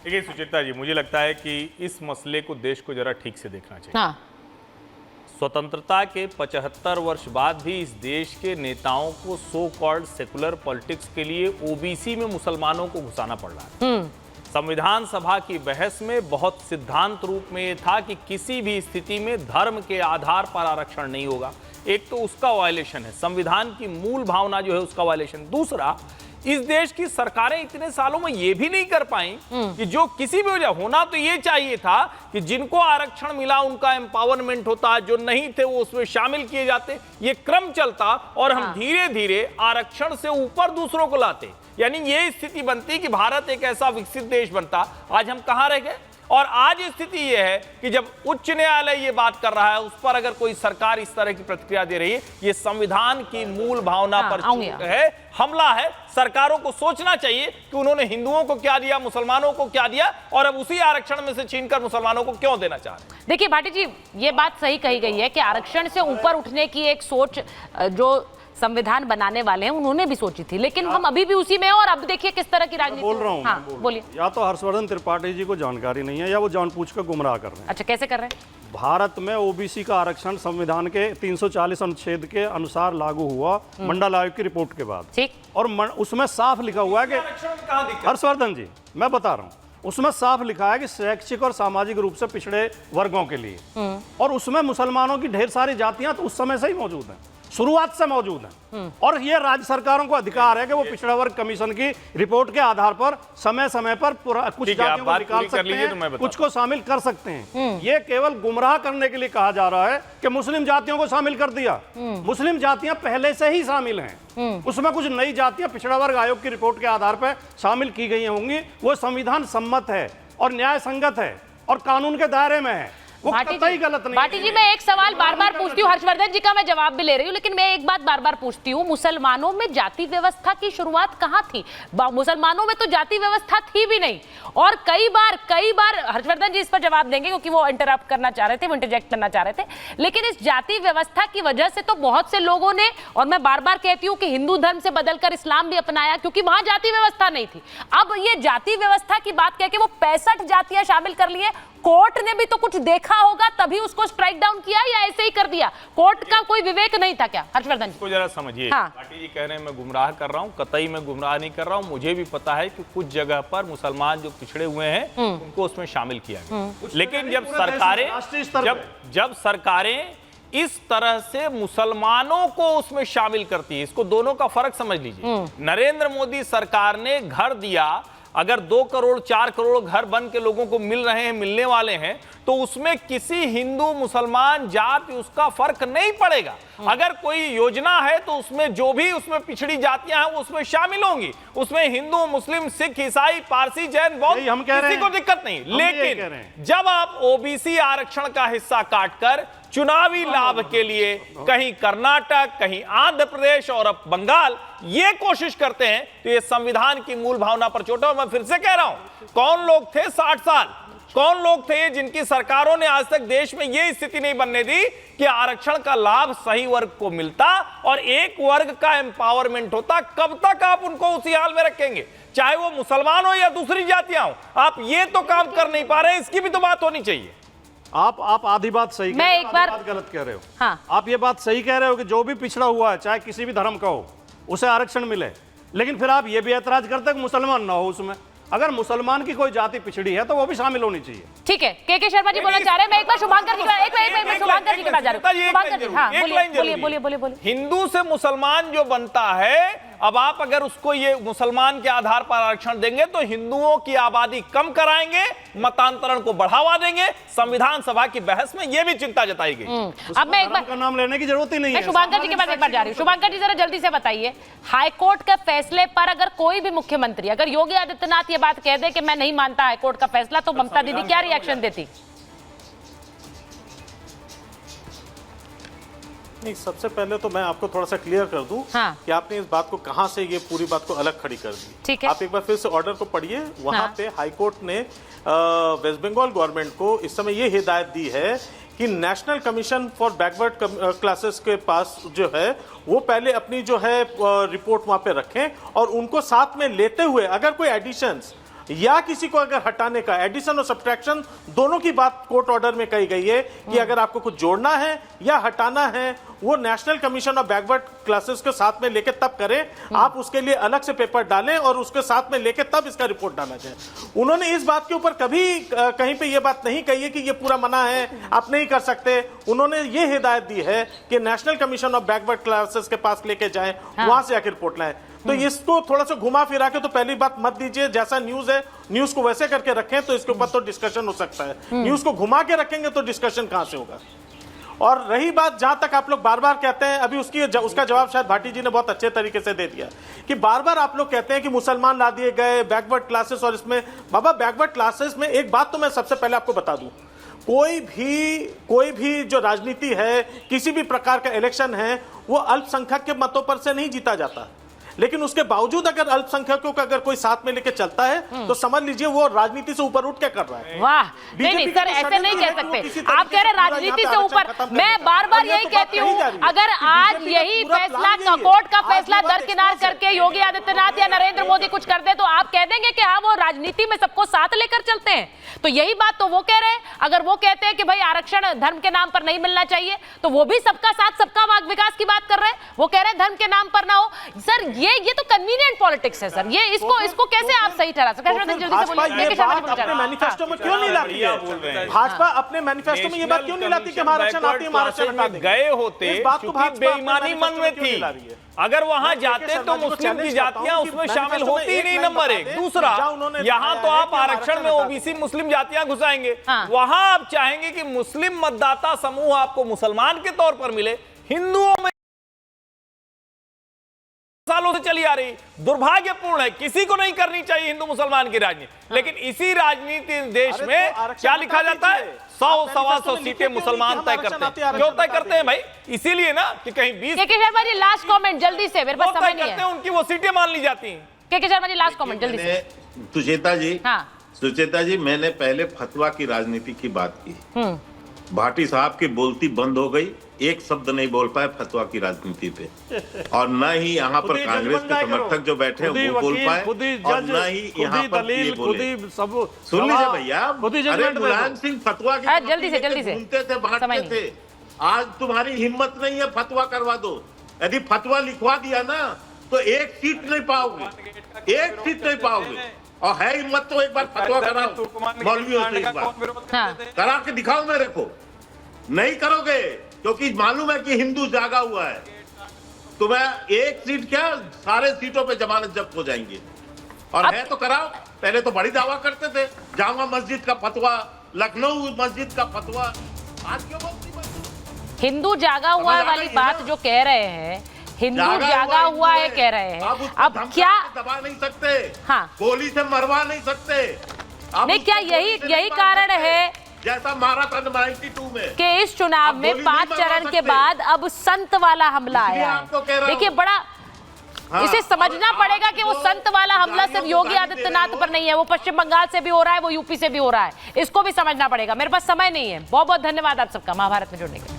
देखिए सुचित्रा जी, मुझे लगता है कि इस मसले को देश को जरा ठीक से देखना चाहिए। हाँ। स्वतंत्रता के 75 वर्ष बाद भी इस देश के नेताओं को सो कॉल्ड सेकुलर पॉलिटिक्स के लिए ओबीसी में मुसलमानों को घुसाना पड़ रहा है। संविधान सभा की बहस में बहुत सिद्धांत रूप में यह था कि किसी भी स्थिति में धर्म के आधार पर आरक्षण नहीं होगा। एक तो उसका वायलेशन है, संविधान की मूल भावना जो है उसका वायलेशन। दूसरा, इस देश की सरकारें इतने सालों में ये भी नहीं कर पाई कि जो किसी भी वजह होना तो ये चाहिए था कि जिनको आरक्षण मिला उनका एम्पावरमेंट होता, जो नहीं थे वो उसमें शामिल किए जाते, ये क्रम चलता और हम धीरे धीरे आरक्षण से ऊपर दूसरों को लाते। यानी ये स्थिति बनती कि भारत एक ऐसा विकसित देश बनता। आज हम कहां रह गए? और आज स्थिति यह है कि जब उच्च न्यायालय ये बात कर रहा है, उस पर अगर कोई सरकार इस तरह की प्रतिक्रिया दे रही है, ये संविधान की मूल भावना पर है, हमला है। सरकारों को सोचना चाहिए कि उन्होंने हिंदुओं को क्या दिया, मुसलमानों को क्या दिया, और अब उसी आरक्षण में से छीनकर मुसलमानों को क्यों देना चाह रहे हैं। देखिए भाटी जी, ये बात सही कही गई है कि आरक्षण से ऊपर उठने की एक सोच जो संविधान बनाने वाले हैं उन्होंने भी सोची थी, लेकिन हम अभी भी उसी में हैं। और अब देखिए किस तरह की राजनीति बोल रहा हूँ। हाँ, बोलिए। या तो हर्षवर्धन त्रिपाठी जी को जानकारी नहीं है या वो जानबूझ कर गुमराह कर रहे हैं। अच्छा, कैसे कर रहे हैं? भारत में ओबीसी का आरक्षण संविधान के 340 अनुच्छेद के अनुसार लागू हुआ मंडल आयोग की रिपोर्ट के बाद। ठीक। और उसमें साफ लिखा हुआ है कि हर्षवर्धन जी, मैं बता रहा हूँ, उसमें साफ लिखा है कि शैक्षिक और सामाजिक रूप से पिछड़े वर्गों के लिए, और उसमें मुसलमानों की ढेर सारी जातियां तो उस समय से ही मौजूद हैं, शुरुआत से मौजूद हैं। और ये राज्य सरकारों को अधिकार है कि वो पिछड़ा वर्ग कमीशन की रिपोर्ट के आधार पर समय समय पर कुछ जातियों को निकाल सकते हैं, कुछ को शामिल कर सकते हैं। ये केवल गुमराह करने के लिए कहा जा रहा है कि मुस्लिम जातियों को शामिल कर दिया। मुस्लिम जातियां पहले से ही शामिल हैं, उसमें कुछ नई जातियां पिछड़ा वर्ग आयोग की रिपोर्ट के आधार पर शामिल की गई होंगी। वो संविधान सम्मत है और न्याय संगत है और कानून के दायरे में है। भाटी जी, मैं एक सवाल बार बार पूछती हूँ, हर्षवर्धन जी का मैं जवाब भी ले रही हूँ, लेकिन मैं एक बात बार बार पूछती हूँ, मुसलमानों में जाति व्यवस्था की शुरुआत कहाँ थी? मुसलमानों में तो जाति व्यवस्था थी भी नहीं। और कई बार हर्षवर्धन जी इस पर जवाब देंगे क्योंकि वो इंटरप्ट करना चाह रहे थे, वो इंटरजेक्ट करना चाह रहे थे। लेकिन इस जाति व्यवस्था की वजह से तो बहुत से लोगों ने, और मैं बार बार कहती हूँ कि हिंदू धर्म से बदलकर इस्लाम भी अपनाया, क्योंकि वहां जाति व्यवस्था नहीं थी। अब ये जाति व्यवस्था की बात कह के वो 65 जातियां शामिल कर लिए। कोर्ट ने भी तो कुछ देखा होगा तभी उसको स्ट्राइक डाउन किया, या ऐसे ही कर दिया? कोर्ट का कोई विवेक नहीं था क्या? हर्षवर्धन जी, इसको जरा समझिए। हाँ। भाटी जी कह रहे हैं मैं गुमराह कर रहा हूं, कतई मैं गुमराह नहीं कर रहा हूं। मुझे भी पता है कि कुछ जगह पर मुसलमान जो पिछड़े हुए हैं उनको उसमें शामिल किया गया। लेकिन जब सरकारें इस तरह से मुसलमानों को उसमें शामिल करती है, इसको दोनों का फर्क समझ लीजिए। नरेंद्र मोदी सरकार ने घर दिया, अगर 2 करोड़ 4 करोड़ घर बन के लोगों को मिल रहे हैं, मिलने वाले हैं, तो उसमें किसी हिंदू मुसलमान जाति उसका फर्क नहीं पड़ेगा। अगर कोई योजना है तो उसमें जो भी उसमें पिछड़ी जातियां हैं वो उसमें शामिल होंगी। उसमें हिंदू, मुस्लिम, सिख, ईसाई, पारसी, जैन, बौद्ध, किसी को दिक्कत नहीं। लेकिन जब आप ओबीसी आरक्षण का हिस्सा काटकर चुनावी लाभ के लिए कहीं कर्नाटक, कहीं आंध्र प्रदेश और अब बंगाल ये कोशिश करते हैं, तो ये संविधान की मूल भावना पर चोट है। मैं फिर से कह रहा हूं, कौन लोग थे 60 साल, कौन लोग थे जिनकी सरकारों ने आज तक देश में ये स्थिति नहीं बनने दी कि आरक्षण का लाभ सही वर्ग को मिलता और एक वर्ग का एम्पावरमेंट होता? कब तक आप उनको उसी हाल में रखेंगे, चाहे वो मुसलमान हो या दूसरी जातियां हो? आप ये तो काम कर नहीं पा रहे, इसकी भी तो बात होनी चाहिए। आप आधी बात सही कह रहे हो, आधी बात गलत कह रहे हो। हाँ। आप ये बात सही कह रहे हो कि जो भी पिछड़ा हुआ है, चाहे किसी भी धर्म का हो, उसे आरक्षण मिले। लेकिन फिर आप ये भी ऐतराज करते हैं कि मुसलमान ना हो उसमें। अगर मुसलमान की कोई जाति पिछड़ी है तो वो भी शामिल होनी चाहिए। ठीक है, के शर्मा जी बोलना चाह रहे हैं। मैं एक बार शुभांकर जी के पास जा रही हूं। बोलिए। हिंदू से मुसलमान जो बनता है, अब आप अगर उसको ये मुसलमान के आधार पर आरक्षण देंगे तो हिंदुओं की आबादी कम कराएंगे, मतांतरण को बढ़ावा देंगे। संविधान सभा की बहस में यह भी चिंता जताई गई। अब मैं एक बार का नाम लेने की जरूरत ही नहीं है। शुभांकर जी के पास एक बार जा रही हूँ। शुभांकर जी जरा जल्दी से बताइए, हाईकोर्ट के फैसले पर अगर कोई भी मुख्यमंत्री, अगर योगी आदित्यनाथ ये बात कह दे कि मैं नहीं मानता हाईकोर्ट का फैसला, तो ममता दीदी क्या रिएक्शन देती? नहीं, सबसे पहले तो मैं आपको थोड़ा सा क्लियर कर दूं कि आपने इस बात को कहां से ये पूरी बात को अलग खड़ी कर दी। ठीक है, आप एक बार फिर से ऑर्डर को पढ़िए। वहां पे हाईकोर्ट ने वेस्ट बंगाल गवर्नमेंट को इस समय ये हिदायत दी है कि national commission for backward classes के पास जो है वो पहले अपनी जो है रिपोर्ट वहां पे रखें और उनको साथ में लेते हुए अगर कोई एडिशंस या किसी को अगर हटाने का, एडिशन और सब्ट्रैक्शन दोनों की बात कोर्ट ऑर्डर में कही गई है कि अगर आपको कुछ जोड़ना है या हटाना है, वो national commission of backward classes के साथ में लेके तब करें। आप उसके लिए अलग से पेपर डालें और उसके साथ में लेके तब इसका रिपोर्ट डाला जाए। उन्होंने इस बात के ऊपर कभी कहीं पे ये बात नहीं कही है कि ये पूरा मना है, आप नहीं कर सकते। उन्होंने ये हिदायत दी है कि national commission of backward classes के पास लेके जाएं, वहां से आकर रिपोर्ट लाएं। तो इसको थोड़ा सा घुमा फिरा के तो पहली बात मत दीजिए। जैसा न्यूज है न्यूज को वैसे करके रखें तो इसके ऊपर तो डिस्कशन हो सकता है। न्यूज को घुमा के रखेंगे तो डिस्कशन कहां से होगा। और रही बात, जहां तक आप लोग बार बार कहते हैं, अभी उसका जवाब शायद भाटी जी ने बहुत अच्छे तरीके से दे दिया कि बार बार आप लोग कहते हैं कि मुसलमान ला दिए गए बैकवर्ड क्लासेस। और इसमें बाबा बैकवर्ड क्लासेस में एक बात तो मैं सबसे पहले आपको बता दूं, कोई भी जो राजनीति है, किसी भी प्रकार का इलेक्शन है, वो अल्पसंख्यक के मतों पर से नहीं जीता जाता। लेकिन उसके बावजूद अगर अल्पसंख्यकों का अगर कोई साथ में लेके चलता है तो समझ लीजिए वो राजनीति से ऊपर उठ के कर रहा है। वाह, नहीं सर, ऐसे नहीं कह सकते। आप कह रहे राजनीति से ऊपर, मैं बार बार यही कहती हूँ, अगर आज यही फैसला, कोर्ट का फैसला दरकिनार करके योगी आदित्यनाथ या नरेंद्र मोदी कुछ कर दे तो आप कह देंगे कि हाँ वो राजनीति में सबको साथ लेकर चलते हैं। तो यही बात तो वो कह रहे हैं। अगर वो कहते हैं कि भाई आरक्षण धर्म के नाम पर नहीं मिलना चाहिए, तो वो भी सबका साथ सबका विकास की बात कर रहे हैं। वो कह रहे हैं धर्म के नाम पर ना हो। सर ये तो कन्वीनियंट पॉलिटिक्स है सर। ये इसको कैसे आप सही ठहरा सकते हैं? अपने मैनिफेस्टो में क्यों नहीं लाती है भाजपा? अपने मैनिफेस्टो में ये बात क्यों नहीं लाती कि आरक्षण आती है, महाराष्ट्र में गए होते, बेईमानी मन में थी। अगर वहां जाते तो मुस्लिम की जातियां उसमें शामिल होती ही नहीं, नंबर एक। दूसरा, यहां तो आप आरक्षण में ओबीसी मुस्लिम जातियां घुसाएंगे, वहां आप चाहेंगे कि मुस्लिम मतदाता समूह आपको मुसलमान के तौर पर मिले। हिंदुओं में सालों से चली आ रही, दुर्भाग्यपूर्ण है, किसी को नहीं करनी चाहिए हिंदू मुसलमान की राजनीति। लेकिन इसी राजनीति देश में क्या लिखा जाता है? 100-125 सीटें मुसलमान तय करते हैं। क्यों तय करते हैं भाई? इसीलिए ना कि कहीं 20 के शर्मा जी लास्ट कमेंट जल्दी से, मेरे पास समय नहीं है। उनकी वो सीटें मान ली जाती हैं। के शर्मा जी लास्ट कमेंट जल्दी से। सुचेता जी, हाँ सुचेता जी, मैंने पहले फतवा की राजनीति की बात की। भाटी साहब की बोलती बंद हो गई, एक शब्द नहीं बोल पाए फतवा की राजनीति पे। और न ही यहाँ पर कांग्रेस के समर्थक जो बैठे हैं वो बोल पाए, और न ही यहाँ पर ये बोले। सुन लीजिए भैया, अरे मुलायम सिंह फतवा की जल्दी से सुनते थे, बांटते थे। आज तुम्हारी हिम्मत नहीं है फतवा करवा दो। यदि फतवा लिखवा दिया ना तो एक सीट नहीं पाओगे, एक सीट नहीं पाओगे। और है हिम्मत तो एक बार फतवा कराओ मौलवियों से, एक बार करा के दिखाओ मेरे को। नहीं करोगे क्योंकि मालूम है कि हिंदू जागा हुआ है। तो मैं एक सीट क्या, सारे सीटों पे जमानत जब्त हो जाएंगे। और है तो कराओ। पहले तो बड़ी दावा करते थे, जामा मस्जिद का फतवा, लखनऊ मस्जिद का फतवा, आज क्यों बोलती? हिंदू जागा हुआ है वाली बात जो कह रहे हैं, हिंदू जागा हुआ है कह रहे हैं। अब क्या दबा नहीं सकते? हाँ, गोली से मरवा नहीं सकते। नहीं, क्या यही कारण है जैसा मारा था 92 में कि इस चुनाव में 5 चरण के बाद अब संत वाला हमला आया है? देखिए, बड़ा इसे समझना पड़ेगा कि वो संत वाला हमला सिर्फ योगी आदित्यनाथ पर नहीं है, वो पश्चिम बंगाल से भी हो रहा है, वो यूपी से भी हो रहा है। इसको भी समझना पड़ेगा। मेरे पास समय नहीं है। बहुत बहुत धन्यवाद आप सबका महाभारत में जुड़ने के लिए।